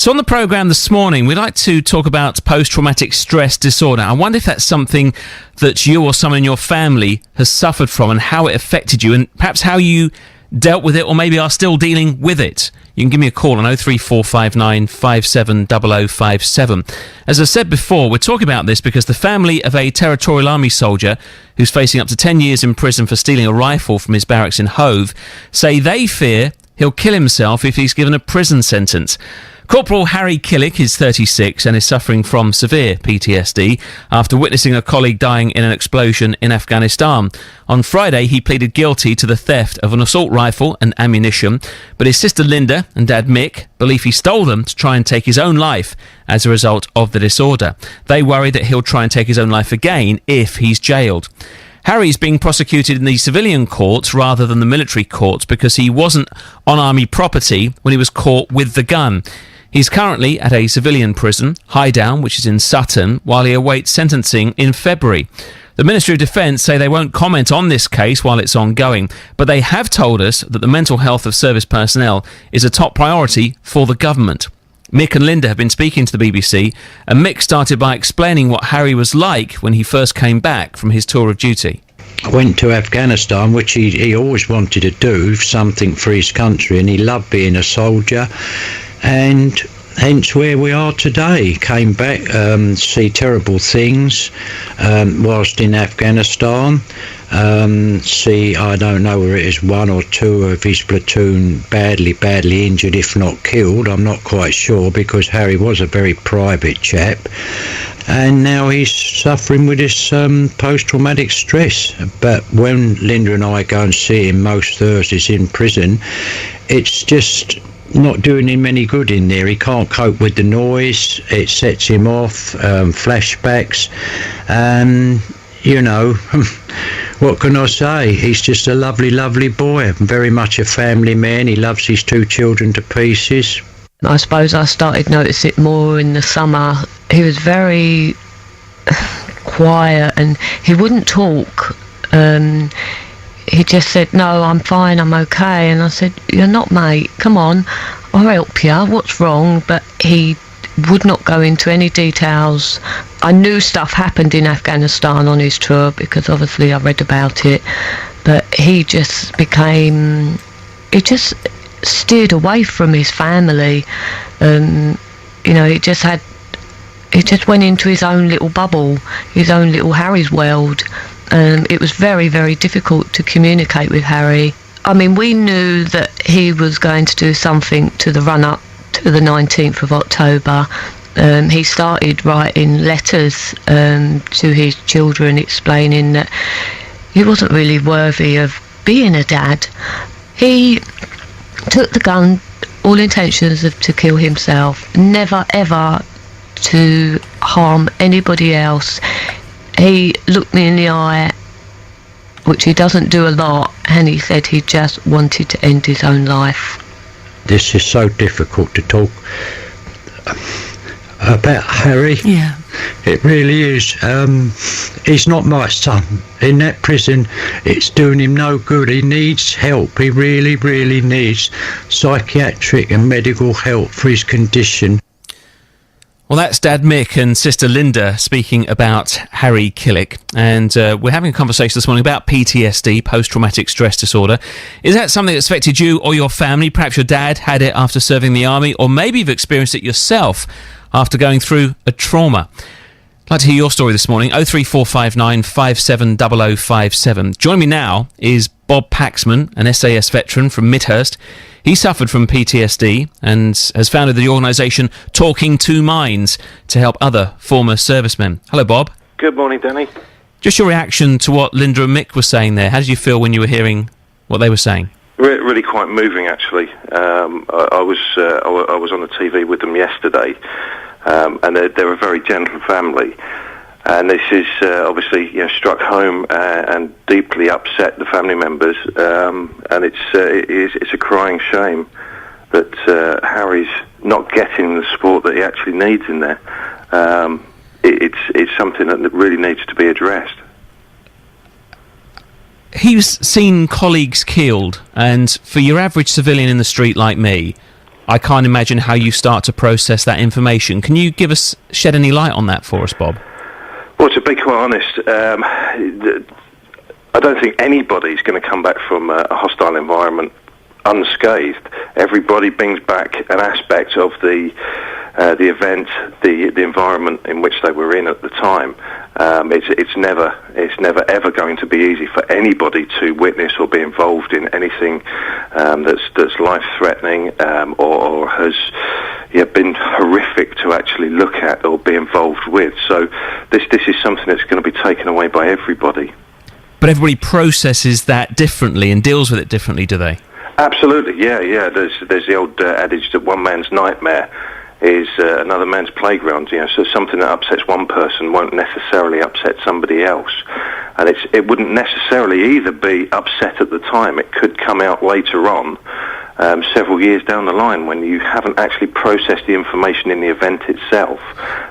So on the programme this morning, we'd like to talk about post-traumatic stress disorder. I wonder if that's something that you or someone in your family has suffered from and how it affected you, and perhaps how you dealt with it or maybe are still dealing with it. You can give me a call on 03459 570057. As I said before, we're talking about this because the family of a Territorial Army soldier who's facing up to 10 years in prison for stealing a rifle from his barracks in Hove say they fear he'll kill himself if he's given a prison sentence. Corporal Harry Killick is 36 and is suffering from severe PTSD after witnessing a colleague dying in an explosion in Afghanistan. On Friday, he pleaded guilty to the theft of an assault rifle and ammunition, but his sister Linda and dad Mick believe he stole them to try and take his own life as a result of the disorder. They worry that he'll try and take his own life again if he's jailed. Harry's being prosecuted in the civilian courts rather than the military courts because he wasn't on army property when he was caught with the gun. He's currently at a civilian prison, Highdown, which is in Sutton, while he awaits sentencing in February. The Ministry of Defence say they won't comment on this case while it's ongoing, but they have told us that the mental health of service personnel is a top priority for the government. Mick and Linda have been speaking to the BBC, and Mick started by explaining what Harry was like when he first came back from his tour of duty. I went to Afghanistan, which he always wanted to do, something for his country, and he loved being a soldier, and hence where we are today. Came back, see terrible things whilst in Afghanistan. See, I don't know whether it is one or two of his platoon badly injured, if not killed. I'm not quite sure, because Harry was a very private chap. And now he's suffering with this post-traumatic stress. But when Linda and I go and see him most Thursdays in prison, it's just not doing him any good in there. He can't cope with the noise. It sets him off, flashbacks. You know, what can I say? He's just a lovely, lovely boy. Very much a family man. He loves his two children to pieces. I suppose I started noticing it more in the summer. He was very quiet and he wouldn't talk. He just said, "No, I'm fine, I'm okay." And I said, "You're not, mate. Come on, I'll help you. What's wrong?" But he would not go into any details. I knew stuff happened in Afghanistan on his tour because obviously I read about it. But he just steered away from his family. You know, he just went into his own little bubble, his own little Harry's world. It was very, very difficult to communicate with Harry. I mean, we knew that he was going to do something to the run-up to the 19th of October. He started writing letters to his children explaining that he wasn't really worthy of being a dad. He took the gun, all intentions of to kill himself, never ever to harm anybody else. He looked me in the eye, which he doesn't do a lot, and he said he just wanted to end his own life. This is so difficult to talk about Harry. Yeah. It really is. He's not my son. In that prison, it's doing him no good. He needs help. He really, really needs psychiatric and medical help for his condition. Well, that's Dad Mick and Sister Linda speaking about Harry Killick. And we're having a conversation this morning about PTSD, post-traumatic stress disorder. Is that something that's affected you or your family? Perhaps your dad had it after serving the army, or maybe you've experienced it yourself after going through a trauma. I'd like to hear your story this morning, 03459 570057. Joining me now is Bob Paxman, an SAS veteran from Midhurst. He suffered from PTSD and has founded the organisation Talking Two Minds to help other former servicemen. Hello, Bob. Good morning, Danny. Just your reaction to what Linda and Mick were saying there. How did you feel when you were hearing what they were saying? Really quite moving, actually. I was on the TV with them yesterday, and they're a very gentle family. And this is obviously, struck home and deeply upset the family members. And it's a crying shame that Harry's not getting the support that he actually needs in there. It's something that really needs to be addressed. He's seen colleagues killed, and for your average civilian in the street like me, I can't imagine how you start to process that information. Can you shed any light on that for us, Bob? Well, to be quite honest, I don't think anybody's going to come back from a hostile environment unscathed. Everybody brings back an aspect of the event, the environment in which they were in at the time. It's never ever going to be easy for anybody to witness or be involved in anything that's life-threatening or has been horrific to actually look at or be involved with. So this is something that's going to be taken away by everybody. But everybody processes that differently and deals with it differently, do they? Absolutely, yeah. There's the old adage that one man's nightmare is another man's playground. So something that upsets one person won't necessarily upset somebody else, and it wouldn't necessarily either be upset at the time. It could come out later on, several years down the line, when you haven't actually processed the information in the event itself.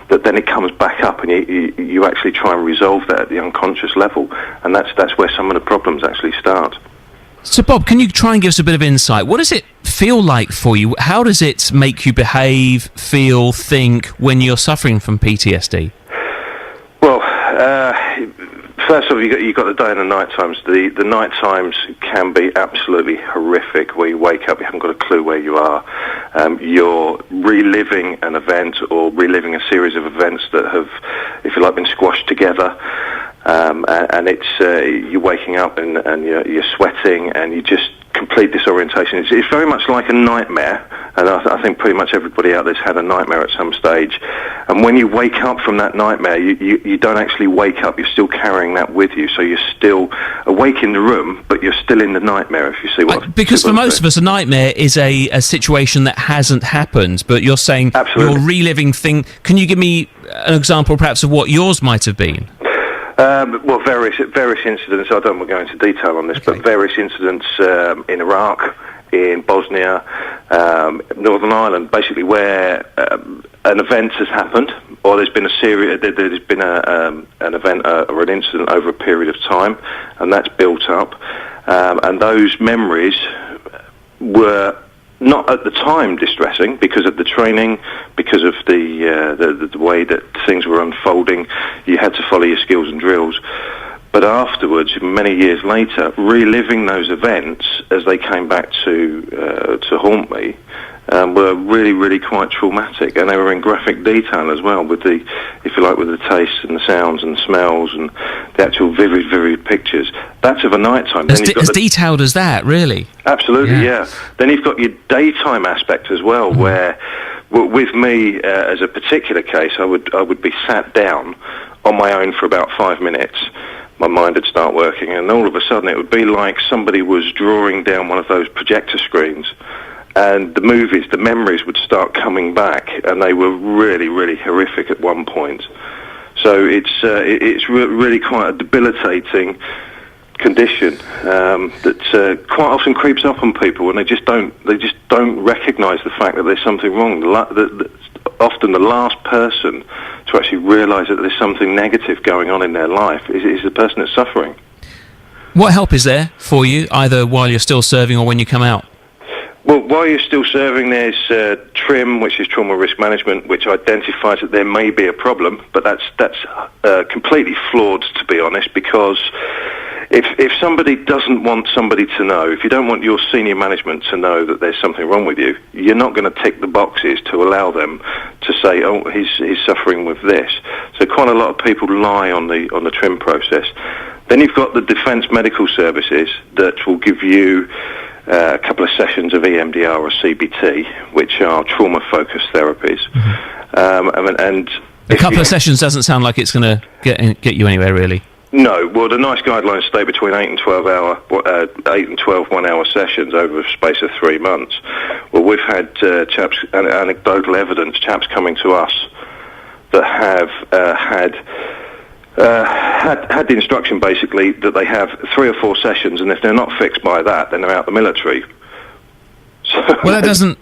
That then it comes back up, and you actually try and resolve that at the unconscious level, and that's where some of the problems actually start. So, Bob, can you try and give us a bit of insight? What does it feel like for you? How does it make you behave, feel, think when you're suffering from PTSD? Well, first of all, you got the day and the night times. The night times can be absolutely horrific, where you wake up, you haven't got a clue where you are. You're reliving an event or reliving a series of events that have, if you like, been squashed together. And it's you're waking up and you're sweating and you just complete disorientation. It's very much like a nightmare, and I think pretty much everybody out there's had a nightmare at some stage. And when you wake up from that nightmare, you don't actually wake up. You're still carrying that with you, so you're still awake in the room, but you're still in the nightmare. If you see what because for most of us, a nightmare is a situation that hasn't happened. But you're saying Absolutely. You're reliving thing. Can you give me an example, perhaps, of what yours might have been? Well, various incidents. I don't want to go into detail on this, but various incidents in Iraq, in Bosnia, Northern Ireland, basically where an event has happened, or there's been there's been an event or an incident over a period of time, and that's built up, and those memories were not at the time distressing because of the training, because of the way that things were unfolding. You had to follow your skills and drills. But afterwards, many years later, reliving those events as they came back to haunt me were really, really quite traumatic, and they were in graphic detail as well, with the, if you like, with the tastes and the sounds and the smells and the actual vivid pictures. That's of a night time. As detailed as that, really? Absolutely, yeah. Then you've got your daytime aspect as well, where with me, as a particular case, I would be sat down on my own for about 5 minutes. My mind would start working, and all of a sudden it would be like somebody was drawing down one of those projector screens, and the memories would start coming back, and they were really, really horrific at one point. So it's really quite a debilitating condition that quite often creeps up on people, and they just don't recognise the fact that there's something wrong. Often the last person to actually realise that there's something negative going on in their life is the person that's suffering. What help is there for you, either while you're still serving or when you come out? Well, while you're still serving, there's TRIM, which is trauma risk management, which identifies that there may be a problem, but that's completely flawed, to be honest, because if somebody doesn't want somebody to know, if you don't want your senior management to know that there's something wrong with you, you're not going to tick the boxes to allow them to say, oh, he's suffering with this. So quite a lot of people lie on the TRIM process. Then you've got the Defence Medical Services that will give you a couple of sessions of EMDR or CBT, which are trauma-focused therapies. And a couple of sessions doesn't sound like it's going to get you anywhere, really. No, well, the nice guidelines stay between 8 and 12 1-hour sessions over a space of 3 months. Well, we've had chaps, anecdotal evidence, chaps coming to us that have had the instruction basically that they have 3 or 4 sessions, and if they're not fixed by that, then they're out the military. So well, that doesn't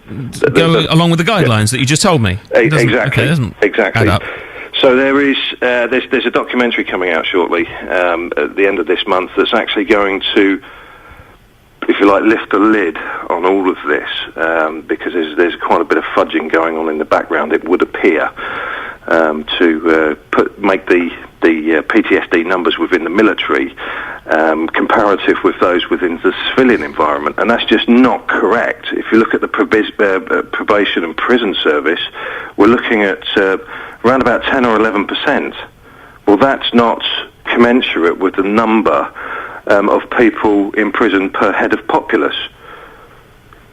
go along with the guidelines that you just told me. Exactly. Add up. So there's a documentary coming out shortly at the end of this month that's actually going to if you like, lift the lid on all of this, because there's quite a bit of fudging going on in the background, it would appear, to make the PTSD numbers within the military comparative with those within the civilian environment, and that's just not correct. If you look at the probation and prison service, we're looking at around about 10 or 11%. Well, that's not commensurate with the number of people in prison per head of populace.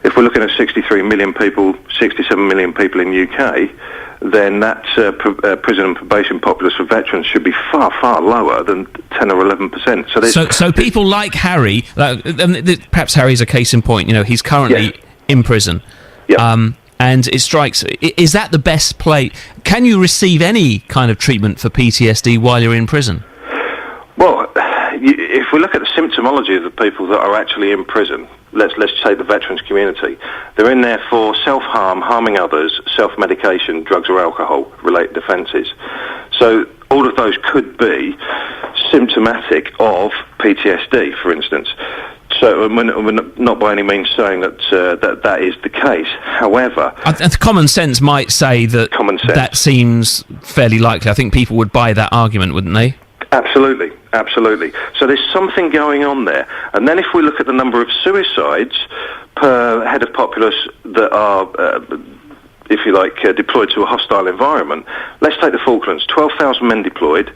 If we're looking at 63 million people, 67 million people in UK, then that prison and probation populace for veterans should be far, far lower than 10 or 11%. So people like Harry, perhaps Harry's a case in point. You know, he's currently in prison. Yeah. And it strikes, is that the best place? Can you receive any kind of treatment for PTSD while you're in prison? Well, if we look at the symptomology of the people that are actually in prison, let's say the veterans community, they're in there for self-harm, harming others, self-medication, drugs or alcohol-related offences. So all of those could be symptomatic of PTSD, for instance. So we're not by any means saying that is the case. However, common sense might say that that seems fairly likely. I think people would buy that argument, wouldn't they? Absolutely, absolutely. So there's something going on there. And then if we look at the number of suicides per head of populace that are, if you like, deployed to a hostile environment, let's take the Falklands, 12,000 men deployed,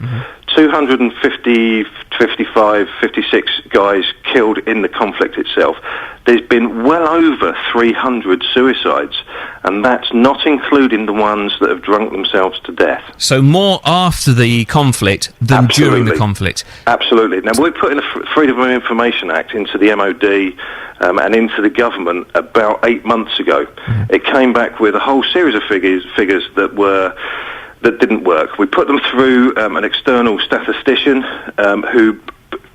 250, 55, 56 guys killed in the conflict itself. There's been well over 300 suicides, and that's not including the ones that have drunk themselves to death. So more after the conflict than during the conflict? Absolutely. Now, we're putting the Freedom of Information Act into the MOD and into the government about 8 months ago. It came back with a whole series of figures that didn't work. We put them through an external statistician who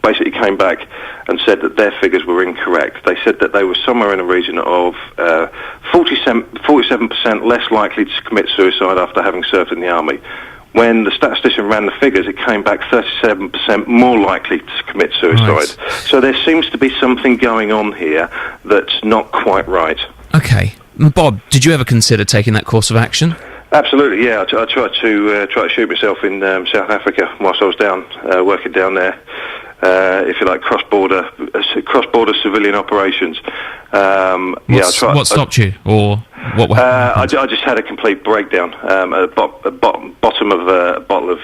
basically came back and said that their figures were incorrect. They said that they were somewhere in a region of 47% less likely to commit suicide after having served in the army. When the statistician ran the figures, it came back 37% more likely to commit suicide. Right. So there seems to be something going on here that's not quite right. Okay. Bob, did you ever consider taking that course of action? Absolutely, yeah. I tried to shoot myself in South Africa whilst I was down working down there. If you like, cross-border civilian operations. What stopped you, or what? I just had a complete breakdown. At the bottom of a bottle of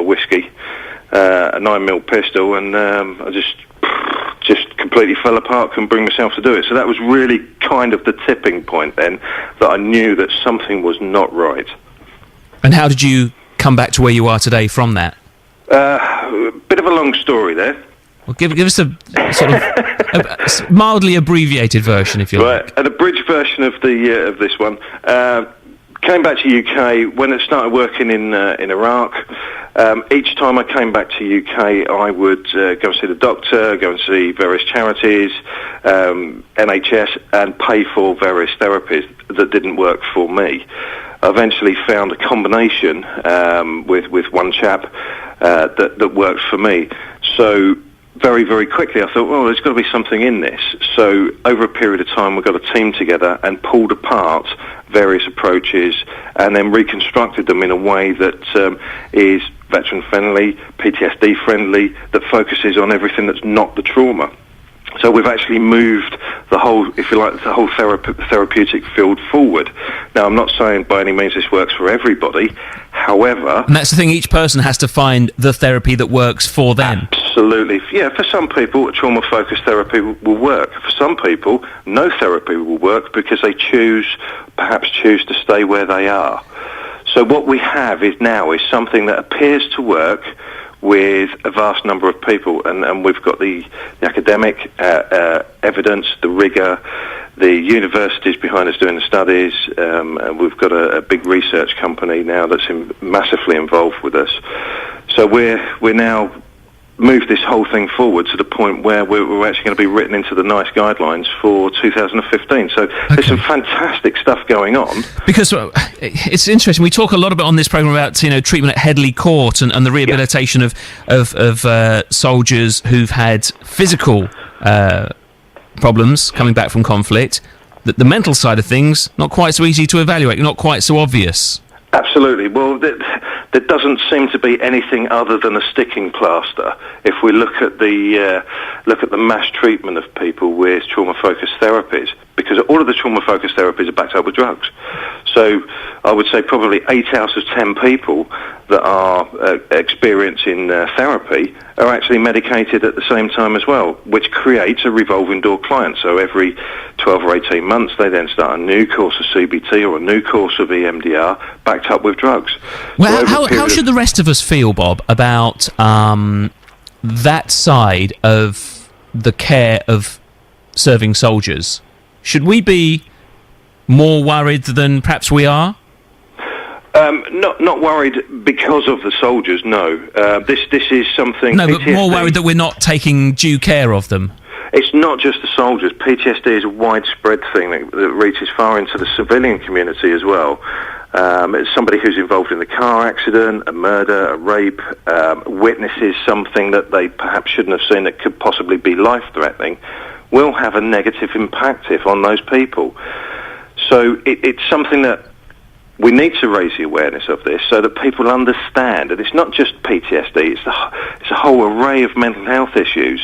whiskey, a 9mm pistol, and I just completely fell apart. Couldn't bring myself to do it. So that was really kind of the tipping point then, that I knew that something was not right. And how did you come back to where you are today from that? Bit of a long story there. Well, give us a sort of a mildly abbreviated version, if you like. Right, an abridged version of this one. Came back to UK when I started working in Iraq. Each time I came back to UK, I would go and see the doctor, go and see various charities, NHS, and pay for various therapies that didn't work for me. I eventually found a combination with one chap that worked for me. So very, very quickly I thought, well, there's got to be something in this. So over a period of time we got a team together and pulled apart various approaches and then reconstructed them in a way that is veteran friendly, PTSD friendly, that focuses on everything that's not the trauma. So we've actually moved the whole, if you like, the whole therapeutic field forward. Now, I'm not saying by any means this works for everybody. However... And that's the thing, each person has to find the therapy that works for them. Absolutely. Yeah, for some people, a trauma-focused therapy will work. For some people, no therapy will work because they perhaps choose to stay where they are. So what we have is something that appears to work with a vast number of people, and we've got the academic evidence, the rigour, the universities behind us doing the studies, and we've got a big research company now that's massively involved with us. So we're now moved this whole thing forward to the point where we're actually going to be written into the NICE guidelines for 2015. So there's some fantastic stuff going on. Because it's interesting. We talk a lot about on this program about treatment at Headley Court and the rehabilitation of soldiers who've had physical problems coming back from conflict, that the mental side of things, not quite so easy to evaluate, not quite so obvious. Absolutely. Well, there doesn't seem to be anything other than a sticking plaster. If we look at the mass treatment of people with trauma-focused therapies, because all of the trauma-focused therapies are backed up with drugs. So I would say probably 8 out of 10 people that are experiencing therapy are actually medicated at the same time as well, which creates a revolving door client. So every 12 or 18 months they then start a new course of CBT or a new course of EMDR backed up with drugs. Well, how should the rest of us feel, Bob, about that side of the care of serving soldiers? Should we be more worried than perhaps we are? Not worried because of the soldiers, no. This is something... No, but PTSD, more worried that we're not taking due care of them. It's not just the soldiers. PTSD is a widespread thing that reaches far into the civilian community as well. It's somebody who's involved in a car accident, a murder, a rape, witnesses something that they perhaps shouldn't have seen that could possibly be life-threatening, will have a negative impact on those people. So it's something that we need to raise the awareness of this so that people understand, and it's not just PTSD, it's a whole array of mental health issues.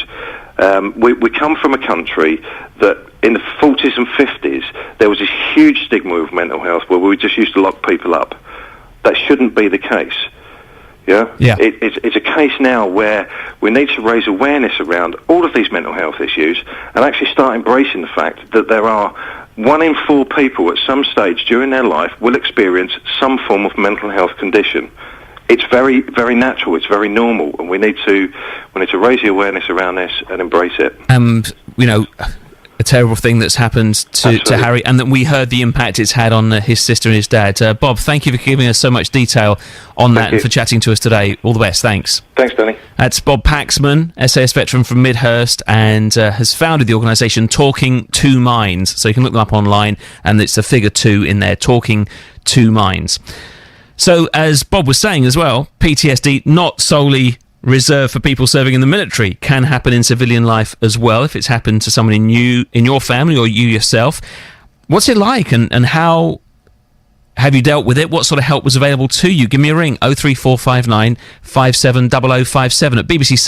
We come from a country that in the 40s and 50s there was this huge stigma of mental health where we just used to lock people up. That shouldn't be the case. Yeah. It's a case now where we need to raise awareness around all of these mental health issues and actually start embracing the fact that there are 1 in 4 people at some stage during their life will experience some form of mental health condition. It's very, very natural. It's very normal, and we need to raise the awareness around this and embrace it. A terrible thing that's happened to Harry, and that we heard the impact it's had on his sister and his dad. Bob, thank you for giving us so much detail on that and for chatting to us today. All the best. Thanks. Thanks, Danny. That's Bob Paxman, SAS veteran from Midhurst, and has founded the organisation Talking Two Minds. So you can look them up online, and it's the figure 2 in there, Talking Two Minds. So, as Bob was saying as well, PTSD not solely reserved for people serving in the military, can happen in civilian life as well if it's happened to someone in your family or you yourself. What's it like, and how have you dealt with it? What sort of help was available to you? Give me a ring, 03459 570057 at BBC